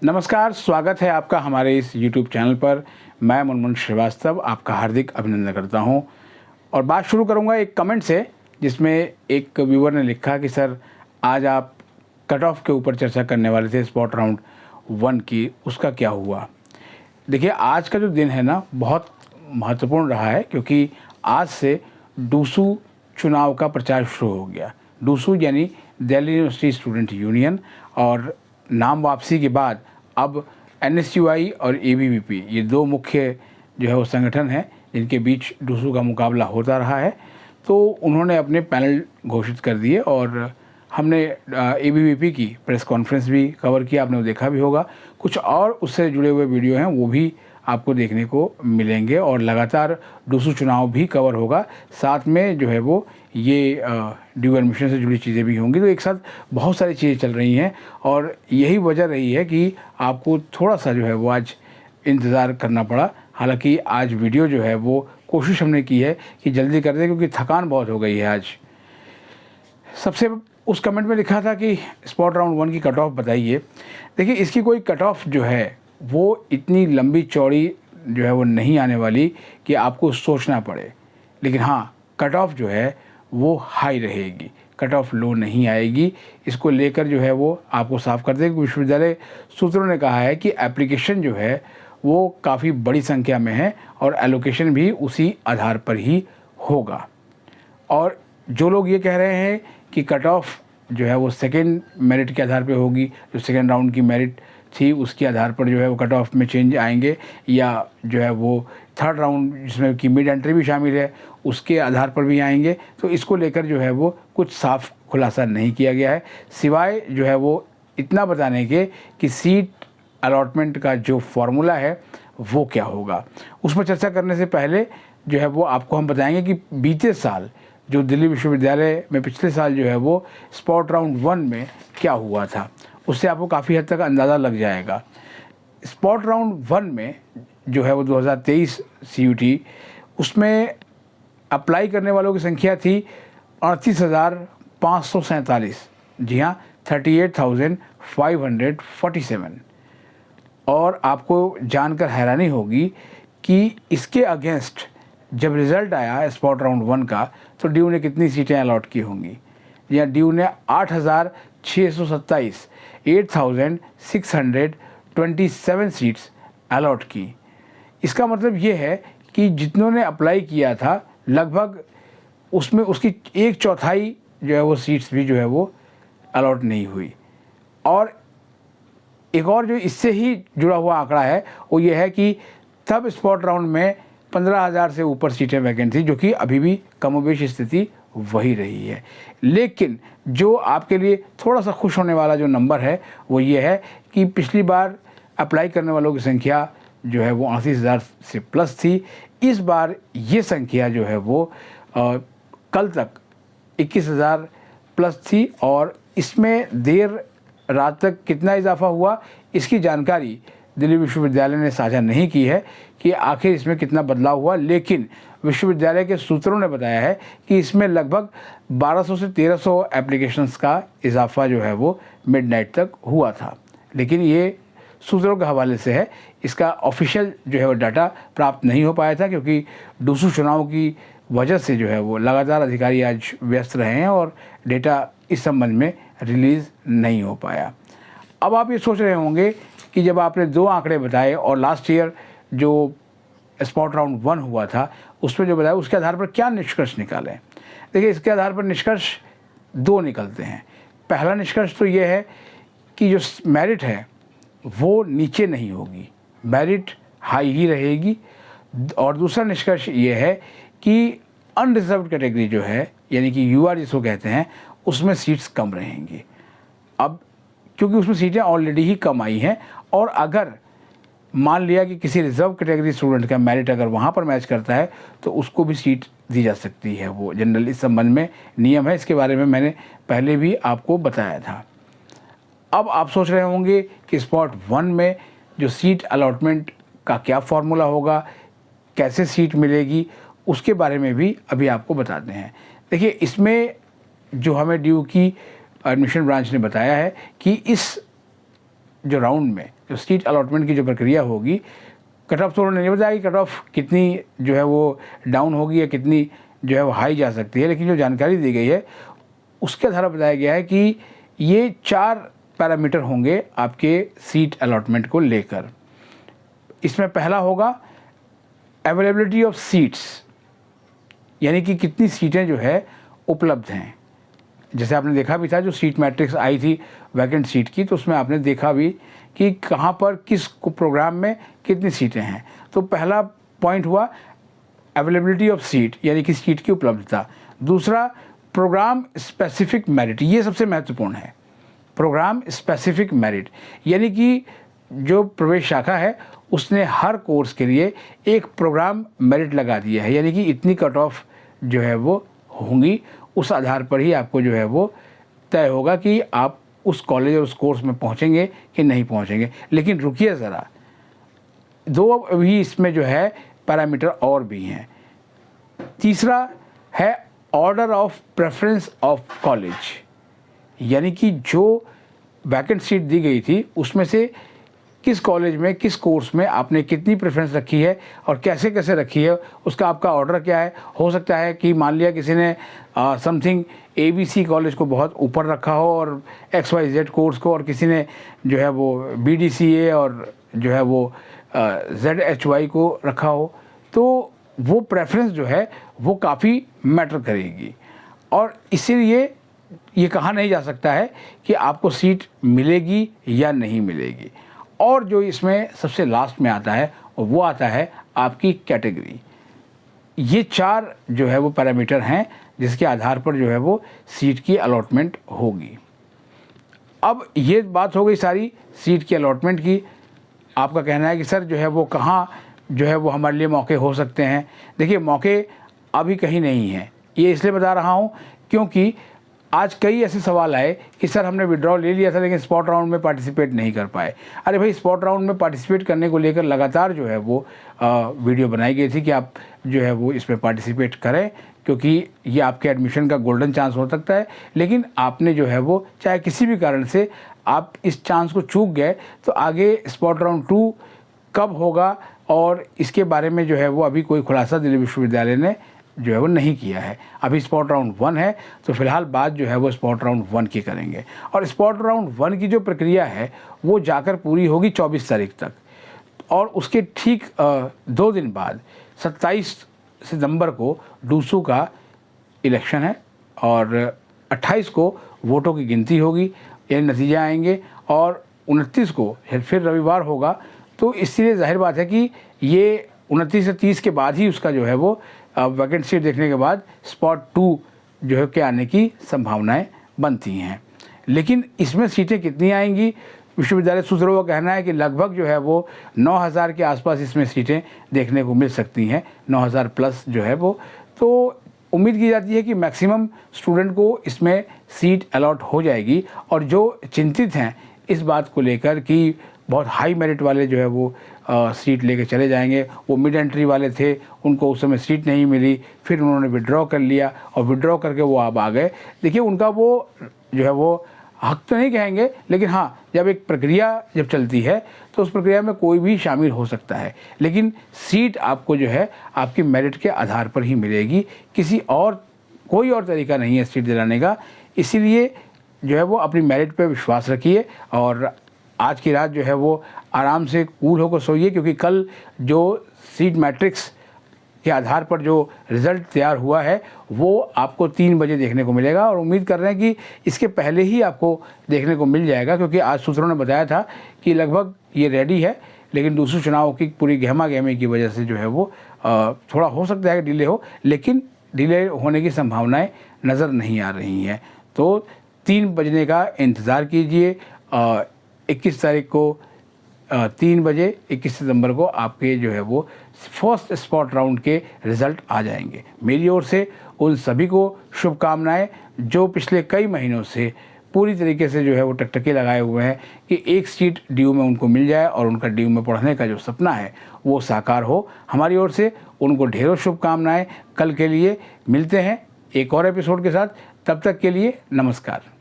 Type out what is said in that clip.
नमस्कार, स्वागत है आपका हमारे इस YouTube चैनल पर। मैं मुनमुन श्रीवास्तव आपका हार्दिक अभिनंदन करता हूं और बात शुरू करूंगा एक कमेंट से, जिसमें एक व्यूअर ने लिखा कि सर आज आप कट ऑफ के ऊपर चर्चा करने वाले थे स्पॉट राउंड 1 की, उसका क्या हुआ। देखिए, आज का जो दिन है ना, बहुत महत्वपूर्ण रहा है, क्योंकि आज से डूसू चुनाव का प्रचार शुरू हो गया। डूसू यानी दिल्ली यूनिवर्सिटी स्टूडेंट यूनियन, और नाम वापसी के बाद अब एनएसयूआई और एबीवीपी, ये दो मुख्य जो है वो संगठन हैं जिनके बीच डूसू का मुकाबला होता रहा है। तो उन्होंने अपने पैनल घोषित कर दिए और हमने एबीवीपी की प्रेस कॉन्फ्रेंस भी कवर किया, आपने वो देखा भी होगा। कुछ और उससे जुड़े हुए वीडियो हैं, वो भी आपको देखने को मिलेंगे और लगातार डूसू चुनाव भी कवर होगा। साथ में जो है वो ये ड्यू एडमिशन से जुड़ी चीज़ें भी होंगी। तो एक साथ बहुत सारी चीज़ें चल रही हैं और यही वजह रही है कि आपको थोड़ा सा जो है वो आज इंतज़ार करना पड़ा। हालांकि आज वीडियो जो है वो कोशिश हमने की है कि जल्दी कर दें, क्योंकि थकान बहुत हो गई है आज। सबसे उस कमेंट में लिखा था कि स्पॉट राउंड 1 की कट ऑफ बताइए। देखिए, इसकी कोई कट ऑफ जो है वो इतनी लंबी चौड़ी जो है वो नहीं आने वाली कि आपको सोचना पड़े। लेकिन हाँ, कट ऑफ जो है वो हाई रहेगी, कट ऑफ लो नहीं आएगी। इसको लेकर जो है वो आपको साफ कर दें कि विश्वविद्यालय सूत्रों ने कहा है कि एप्लीकेशन जो है वो काफ़ी बड़ी संख्या में है और एलोकेशन भी उसी आधार पर ही होगा। और जो लोग ये कह रहे हैं कि कट ऑफ जो है वो सेकेंड मेरिट के आधार पे होगी, जो सेकेंड राउंड की मेरिट थी उसके आधार पर जो है वो कट ऑफ में चेंज आएंगे, या जो है वो थर्ड राउंड जिसमें कि मिड एंट्री भी शामिल है उसके आधार पर भी आएंगे, तो इसको लेकर जो है वो कुछ साफ खुलासा नहीं किया गया है, सिवाय जो है वो इतना बताने के कि सीट अलॉटमेंट का जो फॉर्मूला है वो क्या होगा। उस पर चर्चा करने से पहले जो है वो आपको हम बताएंगे कि बीते साल जो दिल्ली विश्वविद्यालय में पिछले साल जो है वो स्पॉट राउंड 1 में क्या हुआ था, उससे आपको काफ़ी हद तक अंदाज़ा लग जाएगा। स्पॉट राउंड 1 में जो है वो 2023 CUT, उसमें अप्लाई करने वालों की संख्या थी 38,547। जी हाँ, 38,547। और आपको जानकर हैरानी होगी कि इसके अगेंस्ट जब रिज़ल्ट आया स्पॉट राउंड 1 का, तो ड्यू ने कितनी सीटें अलॉट की होंगी। या ड्यू ने 8,627 8,627 सीट्स अलॉट की। इसका मतलब ये है कि जितनों ने अप्लाई किया था लगभग उसमें उसकी 1/4 जो है वो सीट्स भी जो है वो अलॉट नहीं हुई। और एक और जो इससे ही जुड़ा हुआ आंकड़ा है वो ये है कि तब स्पॉट राउंड में 15,000 से ऊपर सीटें वैकेंट थी, जो कि अभी भी कमोबेश स्थिति वही रही है। लेकिन जो आपके लिए थोड़ा सा खुश होने वाला जो नंबर है वो ये है कि पिछली बार अप्लाई करने वालों की संख्या जो है वो 80,000 से प्लस थी। इस बार ये संख्या जो है वो कल तक 21,000 प्लस थी, और इसमें देर रात तक कितना इजाफा हुआ इसकी जानकारी दिल्ली विश्वविद्यालय ने साझा नहीं की है कि आखिर इसमें कितना बदलाव हुआ। लेकिन विश्वविद्यालय के सूत्रों ने बताया है कि इसमें लगभग 1200 से 1300 एप्लीकेशंस का इजाफा जो है वो मिडनाइट तक हुआ था। लेकिन ये सूत्रों के हवाले से है, इसका ऑफिशियल जो है वो डाटा प्राप्त नहीं हो पाया था, क्योंकि डूसू चुनाव की वजह से जो है वो लगातार अधिकारी आज व्यस्त रहे हैं और डेटा इस संबंध में रिलीज़ नहीं हो पाया। अब आप ये सोच रहे होंगे कि जब आपने 2 आंकड़े बताए और लास्ट ईयर जो स्पॉट राउंड 1 हुआ था उसमें जो बताया, उसके आधार पर क्या निष्कर्ष निकालें। देखिए, इसके आधार पर निष्कर्ष 2 निकलते हैं। पहला निष्कर्ष तो ये है कि जो मेरिट है वो नीचे नहीं होगी, मेरिट हाई ही रहेगी। और दूसरा निष्कर्ष ये है कि अनरिजर्व्ड कैटेगरी जो है, यानी कि UR जिसको कहते हैं, उसमें सीट्स कम रहेंगी। अब क्योंकि उसमें सीटें ऑलरेडी ही कम आई हैं, और अगर मान लिया कि किसी रिजर्व कैटेगरी स्टूडेंट का मेरिट अगर वहाँ पर मैच करता है तो उसको भी सीट दी जा सकती है। वो जनरल इस संबंध में नियम है, इसके बारे में मैंने पहले भी आपको बताया था। अब आप सोच रहे होंगे कि स्पॉट 1 में जो सीट अलॉटमेंट का क्या फॉर्मूला होगा, कैसे सीट मिलेगी, उसके बारे में भी अभी आपको बताते हैं। देखिए, इसमें जो हमें ड्यू की एडमिशन ब्रांच ने बताया है कि इस जो राउंड में जो सीट अलॉटमेंट की जो प्रक्रिया होगी, कट ऑफ तो उन्होंने नहीं बताया कि कट ऑफ कितनी जो है वो डाउन होगी या कितनी जो है वो हाई जा सकती है, लेकिन जो जानकारी दी गई है उसके आधार पर बताया गया है कि ये 4 पैरामीटर होंगे आपके सीट अलॉटमेंट को लेकर। इसमें पहला होगा अवेलेबिलिटी ऑफ सीट्स, यानी कि कितनी सीटें जो है उपलब्ध हैं। जैसे आपने देखा भी था जो सीट मैट्रिक्स आई थी वैकेंट सीट की, तो उसमें आपने देखा भी कि कहाँ पर किस प्रोग्राम में कितनी सीटें हैं। तो पहला पॉइंट हुआ अवेलेबिलिटी ऑफ सीट, यानी कि सीट की उपलब्धता। दूसरा प्रोग्राम स्पेसिफिक मेरिट, ये सबसे महत्वपूर्ण है। प्रोग्राम स्पेसिफिक मेरिट यानी कि जो प्रवेश शाखा है उसने हर कोर्स के लिए एक प्रोग्राम मेरिट लगा दिया है, यानी कि इतनी कट ऑफ जो है वो होंगी, उस आधार पर ही आपको जो है वो तय होगा कि आप उस कॉलेज और उस कोर्स में पहुंचेंगे कि नहीं पहुंचेंगे। लेकिन रुकिए ज़रा, 2 अभी इसमें जो है पैरामीटर और भी हैं। तीसरा है order of preference of college, यानी कि जो वैकेंट सीट दी गई थी उसमें से किस कॉलेज में किस कोर्स में आपने कितनी प्रेफरेंस रखी है और कैसे कैसे रखी है, उसका आपका ऑर्डर क्या है। हो सकता है कि मान लिया किसी ने समथिंग ABC कॉलेज को बहुत ऊपर रखा हो और XYZ कोर्स को, और किसी ने जो है वो BDCA और जो है वो ZHY को रखा हो, तो वो प्रेफरेंस जो है वो काफ़ी मैटर करेगी। और इसीलिए ये कहा नहीं जा सकता है कि आपको सीट मिलेगी या नहीं मिलेगी। और जो इसमें सबसे लास्ट में आता है वो आता है आपकी कैटेगरी। ये 4 जो है वो पैरामीटर हैं जिसके आधार पर जो है वो सीट की अलॉटमेंट होगी। अब ये बात हो गई सारी सीट की अलॉटमेंट की। आपका कहना है कि सर जो है वो कहाँ जो है वो हमारे लिए मौके हो सकते हैं। देखिए, मौके अभी कहीं नहीं हैं। ये इसलिए बता रहा हूँ क्योंकि आज कई ऐसे सवाल आए कि सर हमने विड्रॉ ले लिया था लेकिन स्पॉट राउंड में पार्टिसिपेट नहीं कर पाए। अरे भाई, स्पॉट राउंड में पार्टिसिपेट करने को लेकर लगातार जो है वो वीडियो बनाई गई थी कि आप जो है वो इसमें पार्टिसिपेट करें, क्योंकि ये आपके एडमिशन का गोल्डन चांस हो सकता है। लेकिन आपने जो है वो चाहे किसी भी कारण से आप इस चांस को चूक गए, तो आगे स्पॉट राउंड 2 कब होगा और इसके बारे में जो है वो अभी कोई खुलासा दिल्ली विश्वविद्यालय ने जो है वो नहीं किया है। अभी स्पॉट राउंड 1 है, तो फिलहाल बात जो है वो स्पॉट राउंड 1 की करेंगे। और स्पॉट राउंड 1 की जो प्रक्रिया है वो जाकर पूरी होगी 24 तारीख तक, और उसके ठीक 2 दिन बाद 27 सितंबर को डूसू का इलेक्शन है और 28 को वोटों की गिनती होगी, यानी नतीजे आएंगे, और 29 को फिर रविवार होगा। तो इसलिए जाहिर बात है कि ये 29 से 30 के बाद ही उसका जो है वो वैकेंट सीट देखने के बाद स्पॉट 2 जो है के आने की संभावनाएं बनती हैं। लेकिन इसमें सीटें कितनी आएंगी, विश्वविद्यालय सूत्रों का कहना है कि लगभग जो है वो 9000 के आसपास इसमें सीटें देखने को मिल सकती हैं, 9000 प्लस जो है वो। तो उम्मीद की जाती है कि मैक्सिमम स्टूडेंट को इसमें सीट अलॉट हो जाएगी। और जो चिंतित हैं इस बात को लेकर कि बहुत हाई मेरिट वाले जो है वो सीट लेके चले जाएंगे, वो मिड एंट्री वाले थे, उनको उस समय सीट नहीं मिली, फिर उन्होंने विड्रॉ कर लिया और विड्रॉ करके वो अब आ गए। देखिए, उनका वो जो है वो हक तो नहीं कहेंगे, लेकिन हाँ, जब एक प्रक्रिया जब चलती है तो उस प्रक्रिया में कोई भी शामिल हो सकता है। लेकिन सीट आपको जो है आपकी मेरिट के आधार पर ही मिलेगी, कोई और तरीका नहीं है सीट दिलाने का। इसीलिए जो है वो अपनी मेरिट पे विश्वास रखिए और आज की रात जो है वो आराम से कूल होकर सोइए, क्योंकि कल जो सीट मैट्रिक्स के आधार पर जो रिज़ल्ट तैयार हुआ है वो आपको 3 बजे देखने को मिलेगा। और उम्मीद कर रहे हैं कि इसके पहले ही आपको देखने को मिल जाएगा, क्योंकि आज सूत्रों ने बताया था कि लगभग ये रेडी है। लेकिन दूसरे चुनाव की पूरी गहमा गहमी की वजह से जो है वो थोड़ा हो सकता है कि डिले हो, लेकिन डिले होने की संभावनाएं नज़र नहीं आ रही हैं। तो 3 बजने का इंतज़ार कीजिए। 21 तारीख को 3 बजे 21 सितंबर को आपके जो है वो फर्स्ट स्पॉट राउंड के रिज़ल्ट आ जाएंगे। मेरी ओर से उन सभी को शुभकामनाएं जो पिछले कई महीनों से पूरी तरीके से जो है वो टकटकी लगाए हुए हैं कि एक सीट DU में उनको मिल जाए और उनका DU में पढ़ने का जो सपना है वो साकार हो। हमारी ओर से उनको ढेरों शुभकामनाएं। कल के लिए मिलते हैं एक और एपिसोड के साथ, तब तक के लिए नमस्कार।